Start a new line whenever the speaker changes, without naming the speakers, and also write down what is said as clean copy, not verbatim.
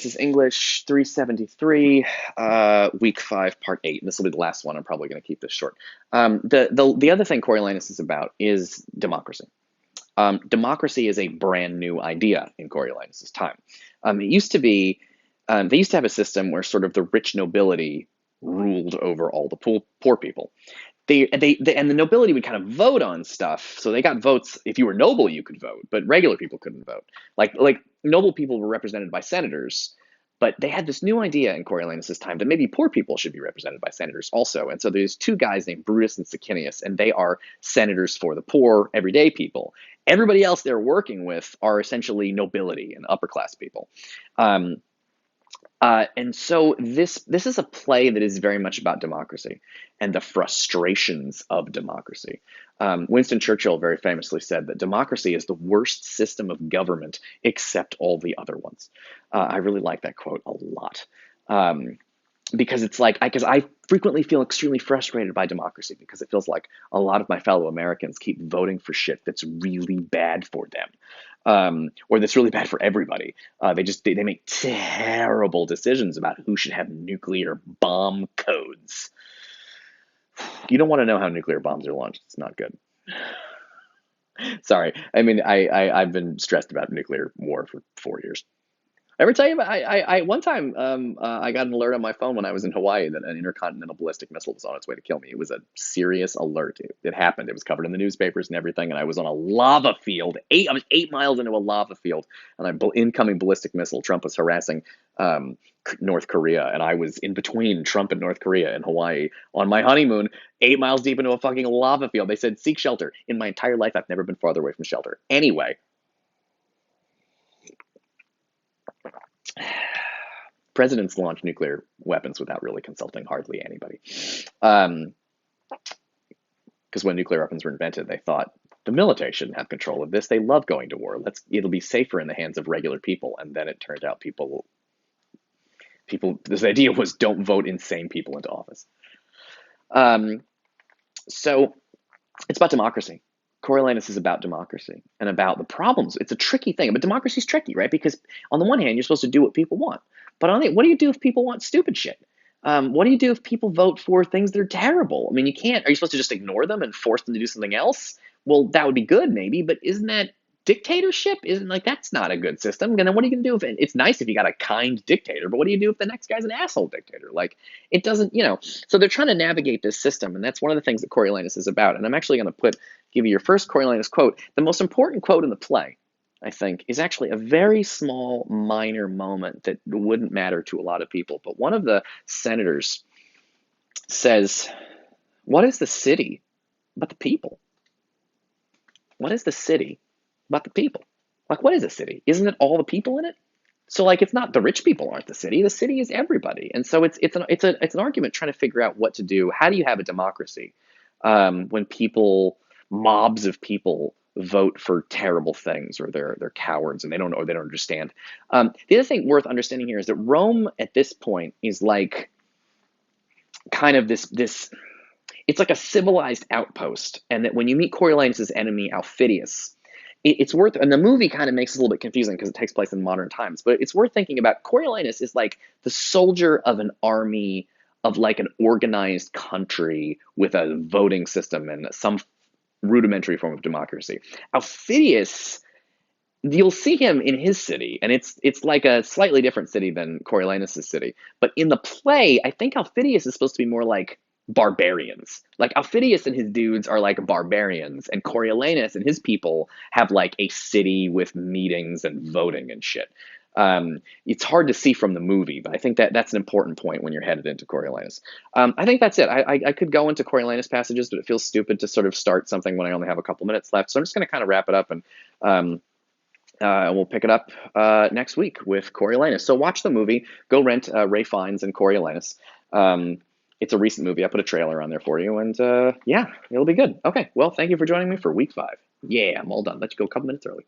This is English 373, week 5, part 8. And this will be the last one. I'm probably going to keep this short. The other thing Coriolanus is about is democracy. Democracy is a brand new idea in Coriolanus's time. It used to be, they used to have a system where sort of the rich nobility ruled over all the poor people. And the nobility would kind of vote on stuff. So they got votes. If you were noble, you could vote, but regular people couldn't vote. Like noble people were represented by senators, but they had this new idea in Coriolanus's time that maybe poor people should be represented by senators also. And so there's two guys named Brutus and Sicinius, and they are senators for the poor, everyday people. Everybody else they're working with are essentially nobility and upper class people. Um, and so this is a play that is very much about democracy and the frustrations of democracy. Winston Churchill very famously said that democracy is the worst system of government except all the other ones. I really like that quote a lot. Because it's like, because I frequently feel extremely frustrated by democracy because it feels like a lot of my fellow Americans keep voting for shit that's really bad for them. Or that's really bad for everybody. They make terrible decisions about who should have nuclear bomb codes. You don't want to know how nuclear bombs are launched. It's not good. Sorry. I mean, I've been stressed about nuclear war for 4 years. Ever tell you about, one time I got an alert on my phone when I was in Hawaii that an intercontinental ballistic missile was on its way to kill me. It was a serious alert. It happened. It was covered in the newspapers and everything, and I was on a lava field. I was 8 miles into a lava field, and an incoming ballistic missile. Trump was harassing North Korea, and I was in between Trump and North Korea in Hawaii on my honeymoon, 8 miles deep into a fucking lava field. They said, seek shelter. In my entire life, I've never been farther away from shelter. Anyway, presidents launch nuclear weapons without really consulting hardly anybody. Because when nuclear weapons were invented, they thought the military shouldn't have control of this. They love going to war. It'll be safer in the hands of regular people. And then it turned out this idea was don't vote insane people into office. So it's about democracy. Coriolanus is about democracy and about the problems. It's a tricky thing, but democracy is tricky, right? Because on the one hand, you're supposed to do what people want. But what do you do if people want stupid shit? What do you do if people vote for things that are terrible? I mean, you can't. Are you supposed to just ignore them and force them to do something else? Well, that would be good, maybe, but isn't that dictatorship? Isn't like that's not a good system? And then what are you gonna do if it's nice if you got a kind dictator, but what do you do if the next guy's an asshole dictator? Like it doesn't, So they're trying to navigate this system, and that's one of the things that Coriolanus is about. And I'm actually going to give you your first Coriolanus quote. The most important quote in the play, I think, is actually a very small, minor moment that wouldn't matter to a lot of people. But one of the senators says, "What is the city but the people? What is the city but the people? Like, what is a city? Isn't it all the people in it? So, like, it's not the rich people aren't the city. The city is everybody. And so it's an argument trying to figure out what to do. How do you have a democracy when mobs of people vote for terrible things, or they're cowards and they don't understand. The other thing worth understanding here is that Rome at this point is like kind of this it's like a civilized outpost, and that when you meet Coriolanus's enemy Aufidius, it's worth, and the movie kind of makes it a little bit confusing because it takes place in modern times, but it's worth thinking about. Coriolanus is like the soldier of an army of like an organized country with a voting system and some rudimentary form of democracy. Aufidius, you'll see him in his city, and it's like a slightly different city than Coriolanus's city. But in the play, I think Aufidius is supposed to be more like barbarians. Like Aufidius and his dudes are like barbarians, and Coriolanus and his people have like a city with meetings and voting and shit. It's hard to see from the movie, but I think that's an important point when you're headed into Coriolanus. I think that's it. I could go into Coriolanus passages, but it feels stupid to sort of start something when I only have a couple minutes left. So I'm just going to kind of wrap it up, and we'll pick it up next week with Coriolanus. So watch the movie. Go rent Ray Fiennes and Coriolanus. It's a recent movie. I put a trailer on there for you, and yeah, it'll be good. Okay, well, thank you for joining me for week 5. Yeah, I'm all done. Let you go a couple minutes early.